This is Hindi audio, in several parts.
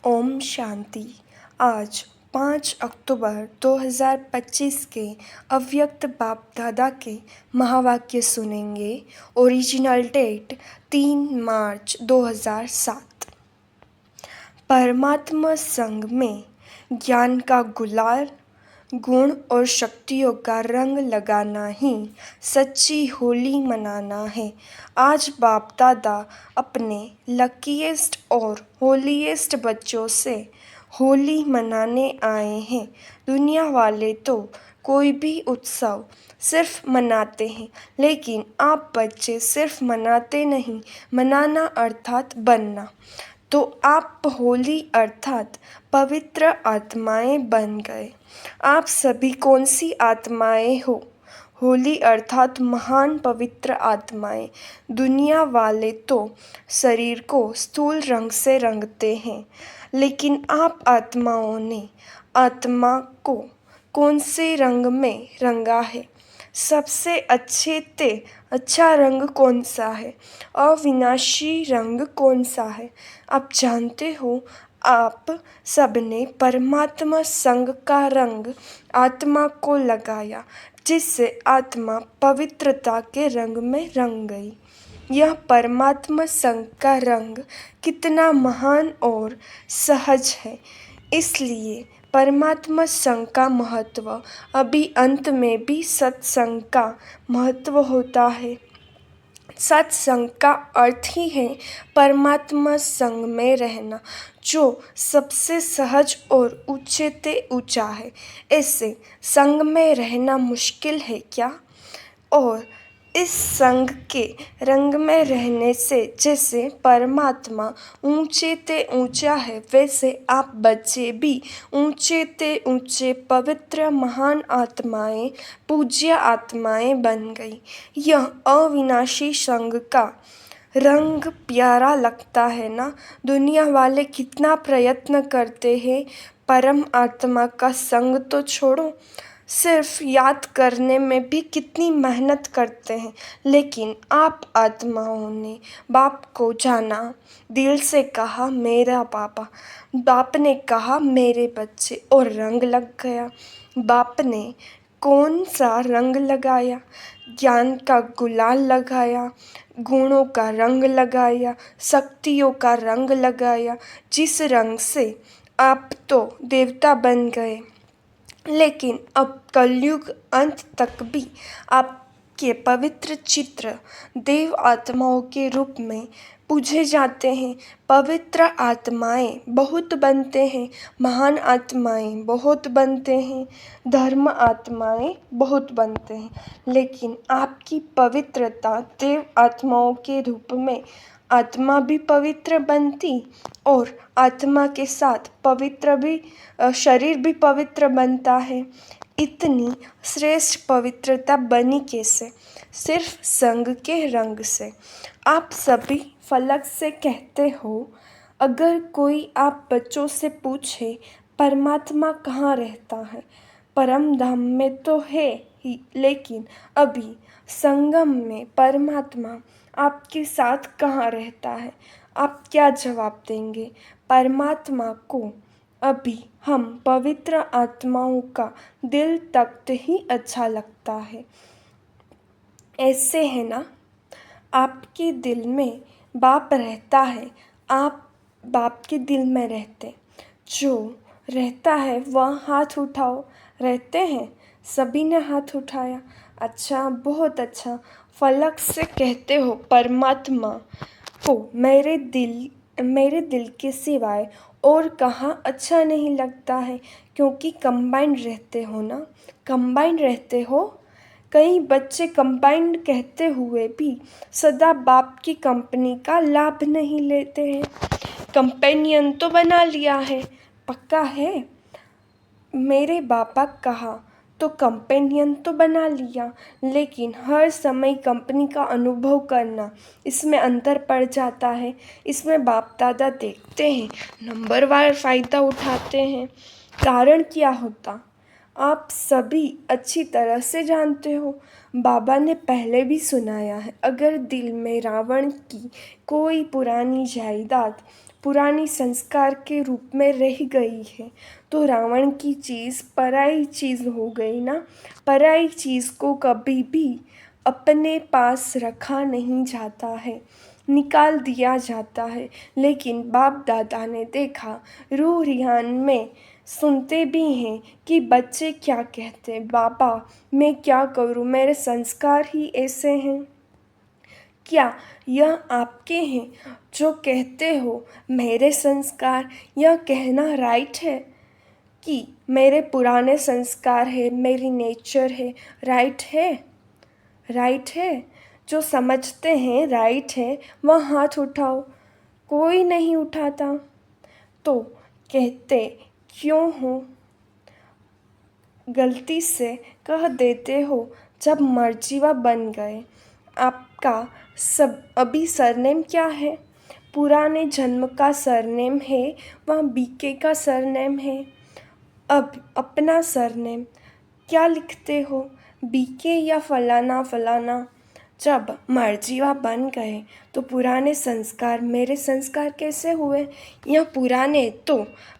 ओम शांति। आज 5 अक्टूबर 2025 के अव्यक्त बाप दादा के महावाक्य सुनेंगे। ओरिजिनल डेट 3 मार्च 2007। परमात्मा संग में ज्ञान का गुलाल, गुण और शक्तियों का रंग लगाना ही सच्ची होली मनाना है। आज बाप दादा अपने लकीएस्ट और होलीएस्ट बच्चों से होली मनाने आए हैं। दुनिया वाले तो कोई भी उत्सव सिर्फ मनाते हैं, लेकिन आप बच्चे सिर्फ मनाते नहीं, मनाना अर्थात बनना। तो आप होली अर्थात पवित्र आत्माएं बन गए। आप सभी कौन सी आत्माएं हो? होली अर्थात महान पवित्र आत्माएं। दुनिया वाले तो शरीर को स्थूल रंग से रंगते हैं, लेकिन आप आत्माओं ने आत्मा को कौन से रंग में रंगा है? सबसे अच्छा रंग कौन सा है? अविनाशी रंग कौन सा है? आप जानते हो, आप सबने परमात्मा संग का रंग आत्मा को लगाया, जिससे आत्मा पवित्रता के रंग में रंग गई। यह परमात्मा संग का रंग कितना महान और सहज है। इसलिए परमात्मा संग का महत्व अभी अंत में भी सत्संग का महत्व होता है। सत्संग का अर्थ ही है परमात्मा संग में रहना, जो सबसे सहज और ऊंचे से ऊंचा है। ऐसे संग में रहना मुश्किल है क्या? और इस संग के रंग में रहने से जैसे परमात्मा ऊंचे से ऊंचा है, वैसे आप बच्चे भी ऊंचे से ऊंचे पवित्र महान आत्माएं, पूज्य आत्माएं बन गई। यह अविनाशी संग का रंग प्यारा लगता है ना? दुनिया वाले कितना प्रयत्न करते हैं, परम आत्मा का संग तो छोड़ो, सिर्फ याद करने में भी कितनी मेहनत करते हैं। लेकिन आप आत्माओं ने बाप को जाना, दिल से कहा मेरा पापा, बाप ने कहा मेरे बच्चे, और रंग लग गया। बाप ने कौन सा रंग लगाया? ज्ञान का गुलाल लगाया, गुणों का रंग लगाया, शक्तियों का रंग लगाया, जिस रंग से आप तो देवता बन गए। लेकिन अब कलयुग अंत तक भी आपके पवित्र चित्र देव आत्माओं के रूप में पूजे जाते हैं। पवित्र आत्माएं बहुत बनते हैं, महान आत्माएं बहुत बनते हैं, धर्म आत्माएं बहुत बनते हैं, लेकिन आपकी पवित्रता देव आत्माओं के रूप में आत्मा भी पवित्र बनती और आत्मा के साथ पवित्र भी शरीर भी पवित्र बनता है। इतनी श्रेष्ठ पवित्रता बनी कैसे? सिर्फ संग के रंग से। आप सभी फलक से कहते हो, अगर कोई आप बच्चों से पूछे परमात्मा कहाँ रहता है? परम धाम में तो है ही, लेकिन अभी संगम में परमात्मा आपके साथ कहाँ रहता है? आप क्या जवाब देंगे? परमात्मा को अभी हम पवित्र आत्माओं का दिल तक ही अच्छा लगता है। ऐसे है ना? आपके दिल में बाप रहता है, आप बाप के दिल में रहते। जो रहता है वह हाथ उठाओ। रहते हैं? सभी ने हाथ उठाया। अच्छा, बहुत अच्छा। फलक से कहते हो परमात्मा को मेरे दिल के सिवाय और कहाँ अच्छा नहीं लगता है, क्योंकि कंबाइंड रहते हो ना? कंबाइंड रहते हो। कई बच्चे कंबाइंड कहते हुए भी सदा बाप की कंपनी का लाभ नहीं लेते हैं। कंपेनियन तो बना लिया है, पक्का है? मेरे बाबा कहा तो कंपेनियन तो बना लिया, लेकिन हर समय कंपनी का अनुभव करना, इसमें अंतर पड़ जाता है। इसमें बाप दादा देखते हैं, नंबरवार फ़ायदा उठाते हैं। कारण क्या होता? आप सभी अच्छी तरह से जानते हो। बाबा ने पहले भी सुनाया है, अगर दिल में रावण की कोई पुरानी जायदाद पुरानी संस्कार के रूप में रह गई है तो रावण की चीज़ पराई चीज़ हो गई ना। पराई चीज़ को कभी भी अपने पास रखा नहीं जाता है, निकाल दिया जाता है। लेकिन बाप दादा ने देखा, रूह रिहान में सुनते भी हैं कि बच्चे क्या कहते, बाबा मैं क्या करूं, मेरे संस्कार ही ऐसे हैं। क्या यह आपके हैं जो कहते हो मेरे संस्कार? यह कहना राइट है कि मेरे पुराने संस्कार है, मेरी नेचर है, राइट है? राइट है? जो समझते हैं राइट है वह हाथ उठाओ। कोई नहीं उठाता तो कहते क्यों हो? गलती से कह देते हो जब मर्जीवा बन गए। आपका सब अभी सरनेम क्या है? पुराने जन्म का सरनेम है, वह बीके का सरनेम है। अब अपना सरनेम क्या लिखते हो, बीके या फलाना फलाना? जब मर्जीवा बन गए तो पुराने संस्कार मेरे संस्कार कैसे हुए? यह पुराने तो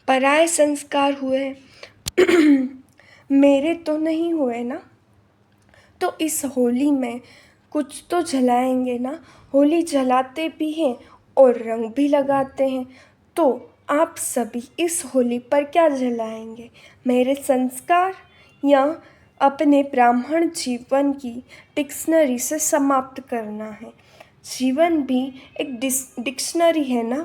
पराये संस्कार हुए। मेरे तो नहीं हुए ना। तो इस होली में कुछ तो जलाएंगे ना। होली जलाते भी हैं और रंग भी लगाते हैं। तो आप सभी इस होली पर क्या जलाएंगे? मेरे संस्कार या अपने ब्राह्मण जीवन की डिक्शनरी से समाप्त करना है? जीवन भी एक डिक्शनरी है ना।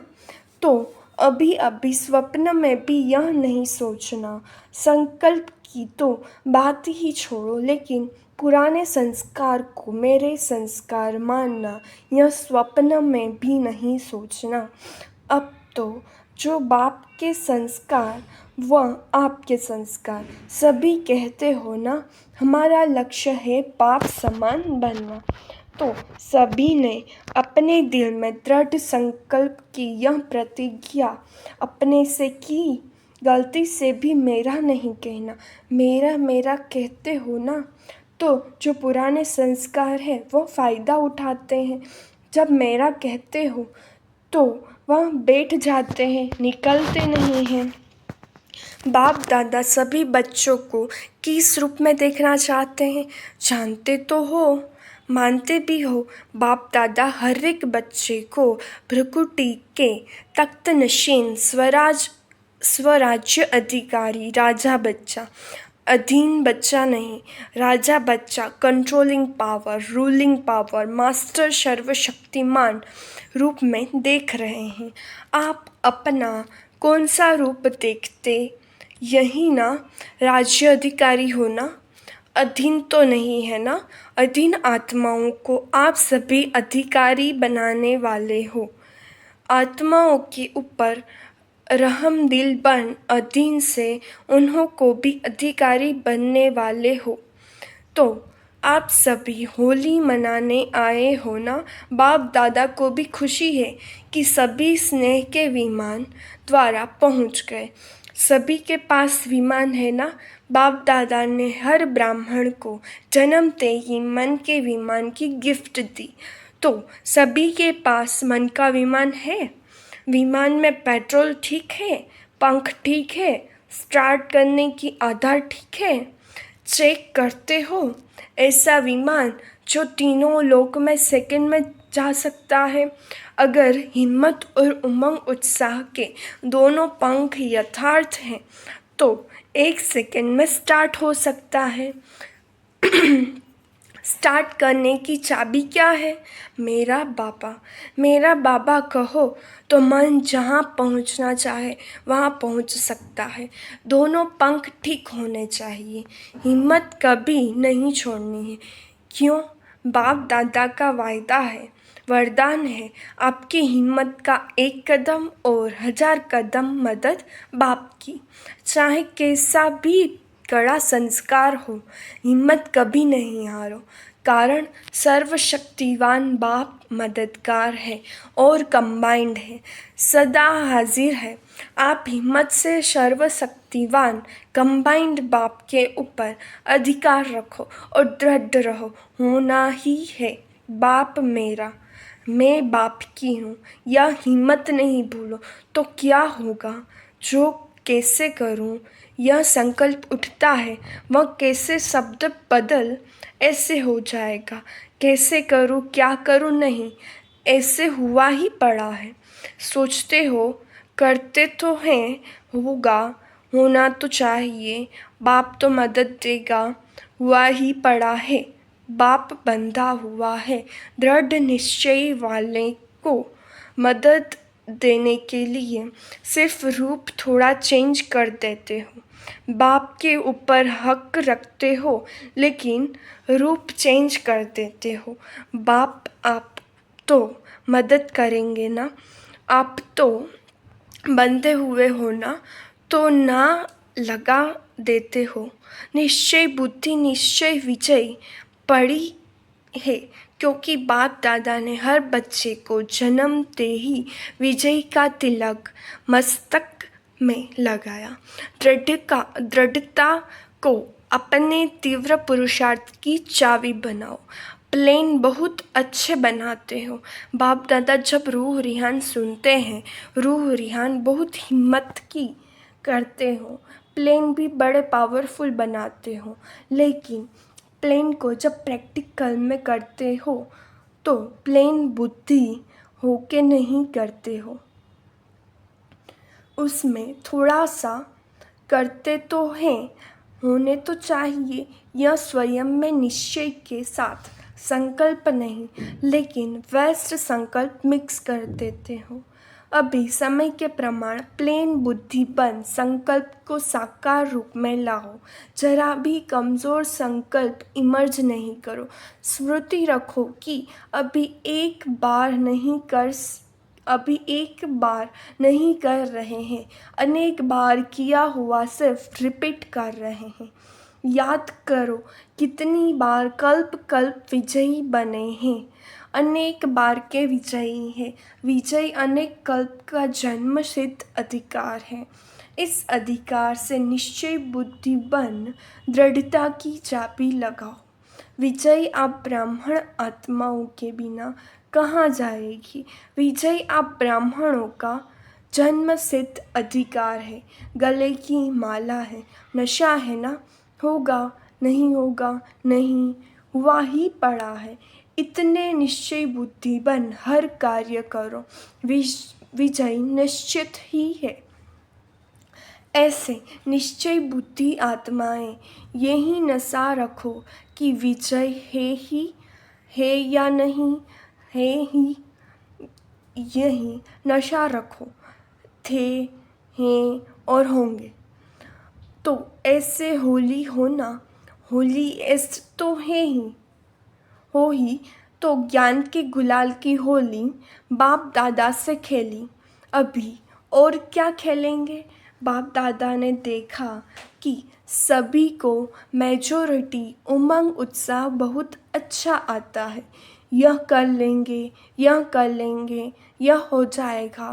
तो अभी अभी स्वप्न में भी यह नहीं सोचना, संकल्प की तो बात ही छोड़ो, लेकिन पुराने संस्कार को मेरे संस्कार मानना, यह स्वप्न में भी नहीं सोचना। अब तो जो बाप के संस्कार वह आपके संस्कार, सभी कहते हो ना हमारा लक्ष्य है बाप समान बनना। तो सभी ने अपने दिल में दृढ़ संकल्प की यह प्रतिज्ञा अपने से की। गलती से भी मेरा नहीं कहना, मेरा मेरा कहते हो ना। तो जो पुराने संस्कार हैं वो फ़ायदा उठाते हैं। जब मेरा कहते हो तो वह बैठ जाते हैं, निकलते नहीं हैं। बाप दादा सभी बच्चों को किस रूप में देखना चाहते हैं जानते तो हो, मानते भी हो। बाप दादा हर एक बच्चे को भ्रकुटी के तख्त नशीन स्वराज्य अधिकारी राजा बच्चा, अधीन बच्चा नहीं, राजा बच्चा, controlling power, ruling power, master सर्वशक्तिमान रूप में देख रहे हैं। आप अपना कौन सा रूप देखते? यही ना, राज्य अधिकारी हो ना, अधीन तो नहीं है ना। अधीन आत्माओं को आप सभी अधिकारी बनाने वाले हो। आत्माओं के ऊपर रहम दिल बन अधीन से उन्हों को भी अधिकारी बनने वाले हो। तो आप सभी होली मनाने आए हो ना। बाप दादा को भी खुशी है कि सभी स्नेह के विमान द्वारा पहुंच गए। सभी के पास विमान है ना। बाप दादा ने हर ब्राह्मण को जन्मते ही मन के विमान की गिफ्ट दी। तो सभी के पास मन का विमान है। विमान में पेट्रोल ठीक है, पंख ठीक है, स्टार्ट करने की आधार ठीक है। चेक करते हो ऐसा विमान जो तीनों लोक में सेकंड में जा सकता है। अगर हिम्मत और उमंग उत्साह के दोनों पंख यथार्थ हैं तो 1 सेकंड में स्टार्ट हो सकता है। स्टार्ट करने की चाबी क्या है? मेरा बाबा। मेरा बाबा कहो तो मन जहाँ पहुँचना चाहे वहाँ पहुँच सकता है। दोनों पंख ठीक होने चाहिए, हिम्मत कभी नहीं छोड़नी है। क्यों? बाप दादा का वायदा है, वरदान है। आपकी हिम्मत का 1 कदम और 1000 कदम मदद बाप की। चाहे कैसा भी कड़ा संस्कार हो, हिम्मत कभी नहीं हारो। कारण सर्वशक्तिवान बाप मददगार है और कंबाइंड है, सदा हाजिर है। आप हिम्मत से सर्वशक्तिवान कंबाइंड बाप के ऊपर अधिकार रखो और दृढ़ रहो। होना ही है बाप मेरा, मैं बाप की हूँ, यह हिम्मत नहीं भूलो तो क्या होगा। जो कैसे करूँ यह संकल्प उठता है, वह कैसे शब्द बदल ऐसे हो जाएगा। कैसे करूँ क्या करूँ नहीं, ऐसे हुआ ही पड़ा है। सोचते हो करते तो हैं, होगा होना तो चाहिए। बाप तो मदद देगा, हुआ ही पड़ा है। बाप बंधा हुआ है दृढ़ निश्चय वाले को मदद देने के लिए। सिर्फ रूप थोड़ा चेंज कर देते हो। बाप के ऊपर हक रखते हो लेकिन रूप चेंज कर देते हो। बाप आप तो मदद करेंगे ना, आप तो बंधे हुए हो ना, तो ना लगा देते हो। निश्चय बुद्धि निश्चय विजय पड़ी है, क्योंकि बाप दादा ने हर बच्चे को जन्मते ही विजय का तिलक मस्तक में लगाया। दृढ़ता को अपने तीव्र पुरुषार्थ की चाबी बनाओ। प्लेन बहुत अच्छे बनाते हो। बाप दादा जब रूह रिहान सुनते हैं, रूह रिहान बहुत हिम्मत की करते हो। प्लेन भी बड़े पावरफुल बनाते हो, लेकिन प्लेन को जब प्रैक्टिकल में करते हो तो प्लेन बुद्धि होके नहीं करते हो। उसमें थोड़ा सा करते तो हैं, होने तो चाहिए। यह स्वयं में निश्चय के साथ संकल्प नहीं, लेकिन व्यस्त संकल्प मिक्स कर देते हो। अभी समय के प्रमाण प्लेन बुद्धि बन संकल्प को साकार रूप में लाओ। जरा भी कमज़ोर संकल्प इमर्ज नहीं करो। स्मृति रखो कि अभी एक बार नहीं कर रहे हैं, अनेक बार किया हुआ सिर्फ रिपीट कर रहे हैं। याद करो कितनी बार कल्प कल्प विजयी बने हैं। अनेक बार के विजयी हैं। विजय अनेक कल्प का जन्म सिद्ध अधिकार है। इस अधिकार से निश्चय बुद्धि बन दृढ़ता की चाबी लगाओ। विजय आप ब्राह्मण आत्माओं के बिना कहाँ जाएगी। विजय आप ब्राह्मणों का जन्म सिद्ध अधिकार है। गले की माला है, नशा है ना, होगा नहीं होगा नहीं, हुआ ही पड़ा है। इतने निश्चय बुद्धि बन हर कार्य करो, विजय निश्चित ही है। ऐसे निश्चय बुद्धि आत्माएं यही नशा रखो कि विजय है या नहीं है ही, यही नशा रखो। थे, हैं और होंगे। तो ऐसे होली होना, होली ऐसे तो है ही, हो ही तो ज्ञान के गुलाल की होली बाप दादा से खेली। अभी और क्या खेलेंगे। बाप दादा ने देखा कि सभी को मेजॉरिटी उमंग उत्साह बहुत अच्छा आता है। यह कर लेंगे, यह कर लेंगे, यह हो जाएगा।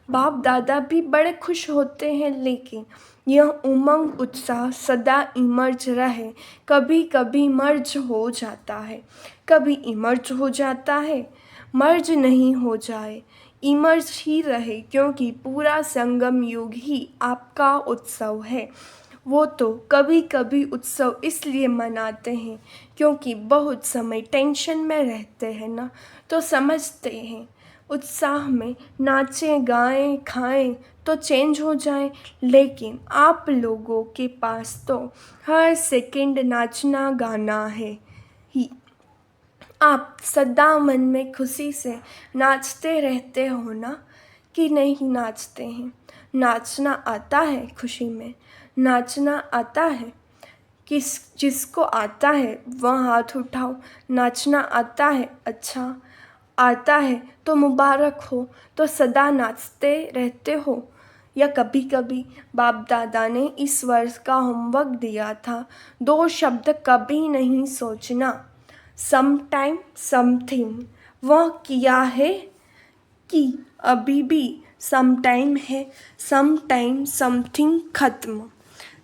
बाप दादा भी बड़े खुश होते हैं, लेकिन यह उमंग उत्साह सदा इमर्ज रहे। कभी कभी मर्ज हो जाता है, कभी इमर्ज हो जाता है। मर्ज नहीं हो जाए, इमर्ज ही रहे, क्योंकि पूरा संगम युग ही आपका उत्सव है। वो तो कभी कभी उत्सव इसलिए मनाते हैं क्योंकि बहुत समय टेंशन में रहते हैं ना, तो समझते हैं उत्साह में नाचें गाएं खाएं तो चेंज हो जाए। लेकिन आप लोगों के पास तो हर सेकंड नाचना गाना है ही। आप सदा मन में खुशी से नाचते रहते हो ना, कि नहीं नाचते हैं। नाचना आता है खुशी में, नाचना आता है। जिसको आता है वह हाथ उठाओ। नाचना आता है, अच्छा आता है तो मुबारक हो। तो सदा नाचते रहते हो या कभी कभी। बाप दादा ने इस वर्ष का होमवर्क दिया था, 2 शब्द कभी नहीं सोचना। सम टाइम समथिंग, वह किया है कि अभी भी सम टाइम है। सम टाइम समथिंग खत्म।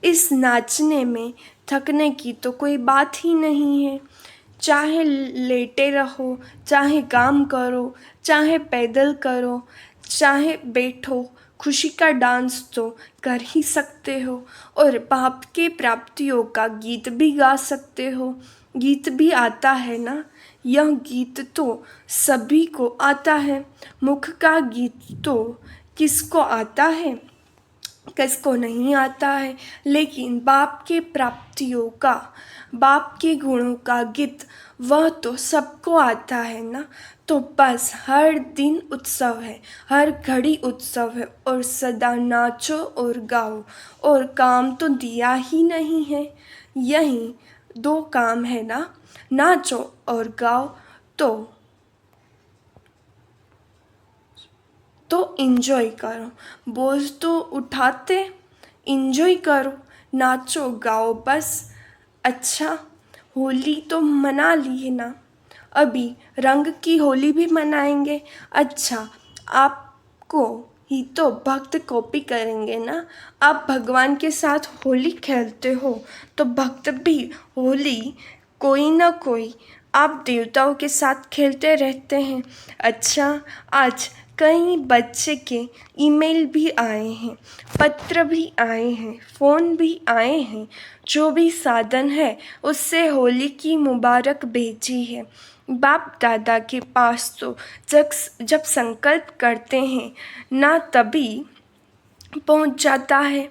इस नाचने में थकने की तो कोई बात ही नहीं है। चाहे लेटे रहो, चाहे काम करो, चाहे पैदल करो, चाहे बैठो, खुशी का डांस तो कर ही सकते हो। और बाप के प्राप्तियों का गीत भी गा सकते हो। गीत भी आता है ना, यह गीत तो सभी को आता है। मुख का गीत तो किसको आता है, किसको नहीं आता है, लेकिन बाप के प्राप्तियों का, बाप के गुणों का गीत वह तो सबको आता है ना। तो बस हर दिन उत्सव है, हर घड़ी उत्सव है, और सदा नाचो और गाओ। और काम तो दिया ही नहीं है, यही दो काम है ना, नाचो और गाओ। तो इंजॉय करो, बोझ तो उठाते, इंजॉय करो, नाचो गाओ बस। अच्छा, होली तो मना ली है ना, अभी रंग की होली भी मनाएंगे। अच्छा, आपको ही तो भक्त कॉपी करेंगे ना। आप भगवान के साथ होली खेलते हो तो भक्त भी होली कोई ना कोई आप देवताओं के साथ खेलते रहते हैं। अच्छा, आज कई बच्चे के ईमेल भी आए हैं, पत्र भी आए हैं, फ़ोन भी आए हैं, जो भी साधन है उससे होली की मुबारक भेजी है। बाप दादा के पास तो जब संकल्प करते हैं ना तभी पहुंच जाता है,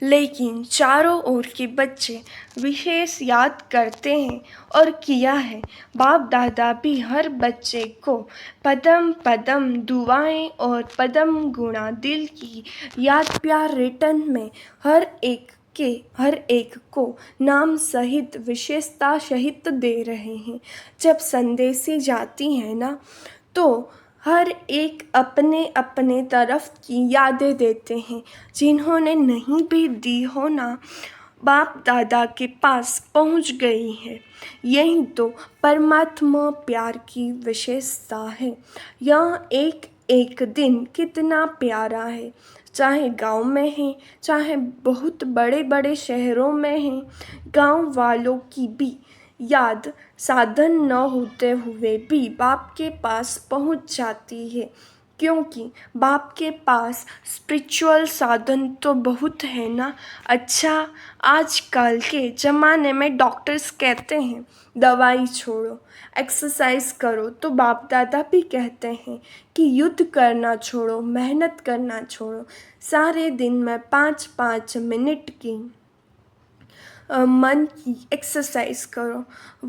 लेकिन चारों ओर के बच्चे विशेष याद करते हैं और किया है। बाप दादा भी हर बच्चे को पदम पदम दुआएं और पदम गुणा दिल की याद प्यार रिटर्न में हर एक को नाम सहित विशेषता सहित दे रहे हैं। जब संदेशें जाती हैं ना, तो हर एक अपने अपने तरफ की यादें देते हैं। जिन्होंने नहीं भी दी हो ना, बाप दादा के पास पहुंच गई है। यही तो परमात्मा प्यार की विशेषता है। यह एक एक दिन कितना प्यारा है, चाहे गांव में है, चाहे बहुत बड़े बड़े शहरों में है। गांव वालों की भी याद साधन न होते हुए भी बाप के पास पहुंच जाती है, क्योंकि बाप के पास स्पिरिचुअल साधन तो बहुत है ना। अच्छा, आजकल के ज़माने में डॉक्टर्स कहते हैं दवाई छोड़ो, एक्सरसाइज करो, तो बाप दादा भी कहते हैं कि युद्ध करना छोड़ो, मेहनत करना छोड़ो। सारे दिन में 5-5 मिनट की मन की एक्सरसाइज करो।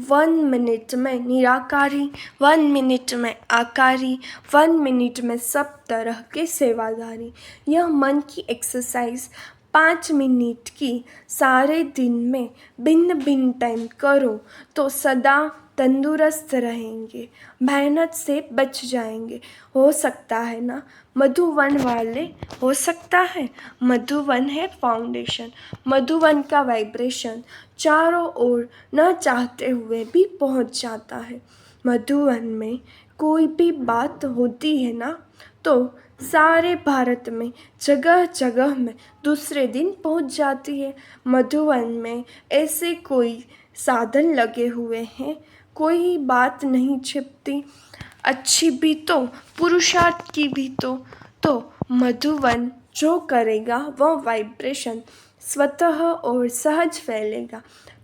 1 मिनट में निराकारी, 1 मिनट में आकारी, 1 मिनट में सब तरह के सेवादारी। यह मन की एक्सरसाइज 5 मिनट की सारे दिन में भिन्न भिन्न टाइम करो तो सदा तंदुरुस्त रहेंगे, मेहनत से बच जाएंगे। हो सकता है ना मधुवन वाले, हो सकता है। मधुवन है फाउंडेशन, मधुवन का वाइब्रेशन चारों ओर न चाहते हुए भी पहुंच जाता है। मधुवन में कोई भी बात होती है ना, तो सारे भारत में जगह जगह में दूसरे दिन पहुंच जाती है। मधुवन में ऐसे कोई साधन लगे हुए हैं, कोई बात नहीं छिपती, अच्छी भी तो पुरुषार्थ की भी तो मधुवन जो करेगा वह वाइब्रेशन स्वतः और सहज फैलेगा।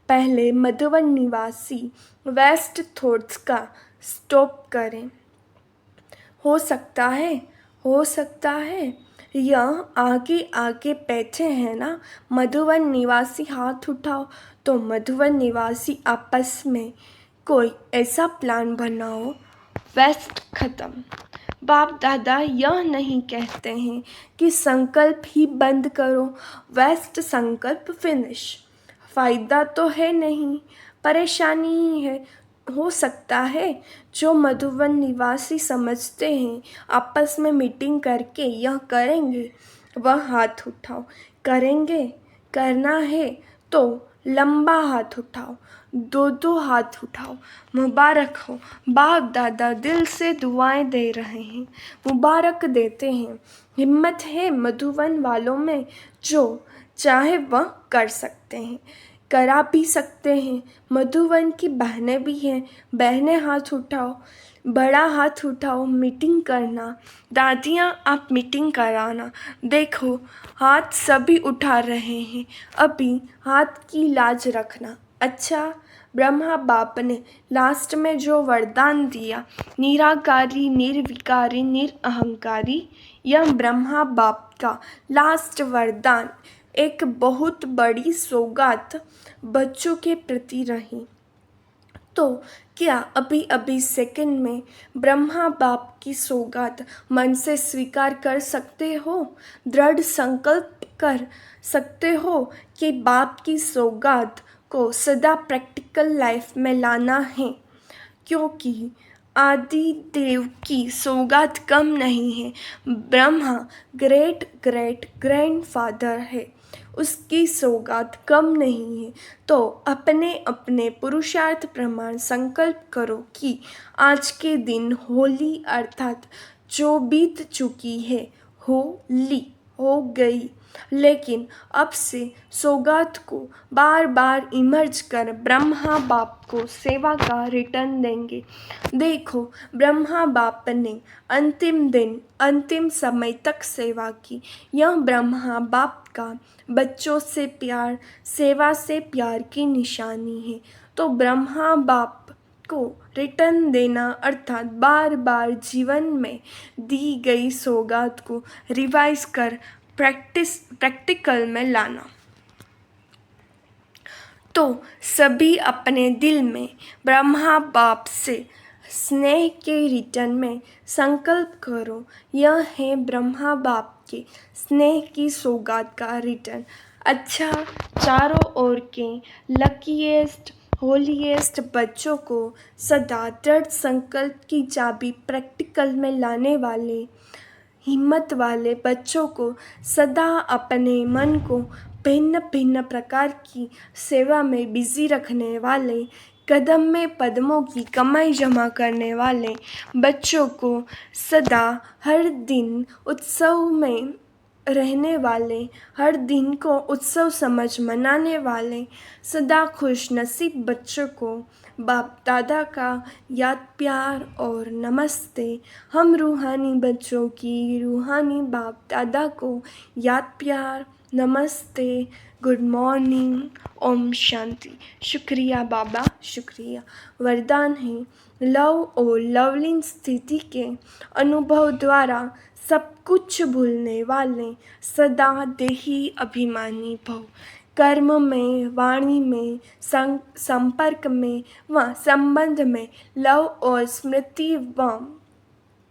पहले मधुवन निवासी वेस्ट थॉट्स का स्टॉप करें। हो सकता है, हो सकता है। यह आगे आगे बैठे हैं ना मधुवन निवासी, हाथ उठाओ। तो मधुवन निवासी आपस में कोई ऐसा प्लान बनाओ, वेस्ट खत्म। बाप दादा यह नहीं कहते हैं कि संकल्प ही बंद करो, वेस्ट संकल्प फिनिश। फ़ायदा तो है नहीं, परेशानी ही है। हो सकता है जो मधुवन निवासी समझते हैं आपस में मीटिंग करके यह करेंगे, वह हाथ उठाओ। करेंगे, करना है तो लंबा हाथ उठाओ, 2-2 हाथ उठाओ। मुबारक हो, बाप दादा दिल से दुआएं दे रहे हैं, मुबारक देते हैं। हिम्मत है मधुवन वालों में, जो चाहे वह कर सकते हैं। करा भी सकते हैं। मधुवन की बहनें भी हैं, बहनें हाथ उठाओ, बड़ा हाथ उठाओ, मीटिंग करना। दादियाँ आप मीटिंग कराना। देखो हाथ सभी उठा रहे हैं, अभी हाथ की लाज रखना। अच्छा, ब्रह्मा बाप ने लास्ट में जो वरदान दिया, निराकारी, निर्विकारी, निरअहंकारी, यह ब्रह्मा बाप का लास्ट वरदान एक बहुत बड़ी सौगात बच्चों के प्रति रही। तो क्या अभी अभी सेकंड में ब्रह्मा बाप की सौगात मन से स्वीकार कर सकते हो? दृढ़ संकल्प कर सकते हो कि बाप की सौगात को सदा प्रैक्टिकल लाइफ में लाना है, क्योंकि आदि देव की सौगात कम नहीं है। ब्रह्मा ग्रेट ग्रेट ग्रैंडफादर है, उसकी सौगात कम नहीं है। तो अपने अपने पुरुषार्थ प्रमाण संकल्प करो कि आज के दिन होली अर्थात जो बीत चुकी है, होली हो गई, लेकिन अब से सौगात को बार बार इमर्ज कर ब्रह्मा बाप को सेवा का रिटर्न देंगे। देखो ब्रह्मा बाप ने अंतिम दिन अंतिम समय तक सेवा की। यह ब्रह्मा बाप का बच्चों से प्यार, सेवा से प्यार की निशानी है। तो ब्रह्मा बाप को रिटर्न देना अर्थात बार बार जीवन में दी गई सौगात को रिवाइज कर प्रैक्टिकल में लाना। तो सभी अपने दिल में ब्रह्मा बाप से स्नेह के रिटर्न में संकल्प करो। यह है ब्रह्मा बाप के स्नेह की सौगात का रिटर्न। अच्छा, चारों ओर के लकीएस्ट होलीएस्ट बच्चों को सदा दृढ़ संकल्प की चाबी प्रैक्टिकल में लाने वाले हिम्मत वाले बच्चों को सदा अपने मन को भिन्न भिन्न प्रकार की सेवा में बिजी रखने वाले, कदम में पद्मों की कमाई जमा करने वाले बच्चों को सदा हर दिन उत्सव में रहने वाले, हर दिन को उत्सव समझ मनाने वाले सदा खुश नसीब बच्चों को बाप दादा का याद प्यार और नमस्ते। हम रूहानी बच्चों की रूहानी बाप दादा को याद प्यार, नमस्ते, गुड मॉर्निंग, ओम शांति। शुक्रिया बाबा, शुक्रिया। वरदान है लव और लवलीन स्थिति के अनुभव द्वारा सब कुछ भूलने वाले सदा देही अभिमानी भव। कर्म में, वाणी में, संपर्क में व संबंध में लव और स्मृति व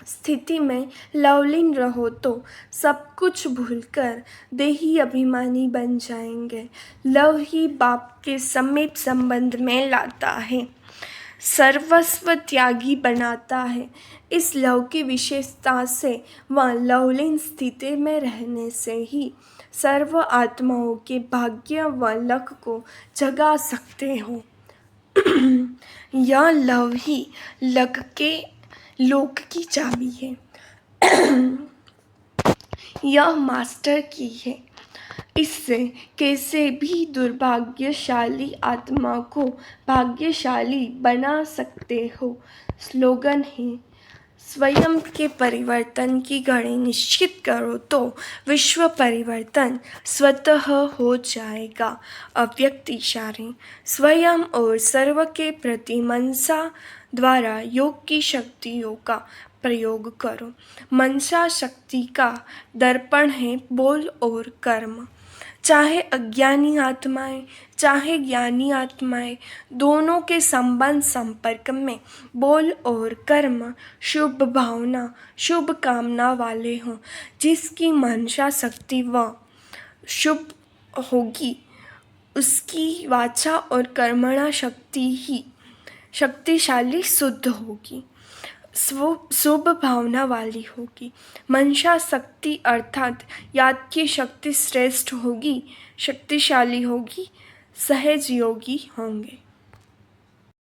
स्थिति में लवलीन रहो तो सब कुछ भूलकर देही अभिमानी बन जाएंगे। लव ही बाप के समीप संबंध में लाता है, सर्वस्व त्यागी बनाता है। इस लव की विशेषता से व लवलीन स्थिति में रहने से ही सर्व आत्माओं के भाग्य व लक को जगा सकते हो। यह लव ही लक के लोक की चाबी है। यह मास्टर की है। इससे कैसे भी दुर्भाग्यशाली आत्मा को भाग्यशाली बना सकते हो। स्लोगन है स्वयं के परिवर्तन की घड़ी निश्चित करो तो विश्व परिवर्तन स्वतः हो जाएगा। अव्यक्त इशारे स्वयं और सर्व के प्रति मनसा द्वारा योग की शक्तियों का प्रयोग करो। मनसा शक्ति का दर्पण है बोल और कर्म। चाहे अज्ञानी आत्माएं चाहे ज्ञानी आत्माएं, दोनों के संबंध संपर्क में बोल और कर्म शुभ भावना शुभ कामना वाले हों। जिसकी मनसा शक्ति व शुभ होगी उसकी वाचा और कर्मणा शक्ति ही शक्तिशाली शुद्ध होगी, शुभ भावना वाली होगी। मनसा शक्ति अर्थात याद की शक्ति श्रेष्ठ होगी, शक्तिशाली होगी, सहज योगी होंगे।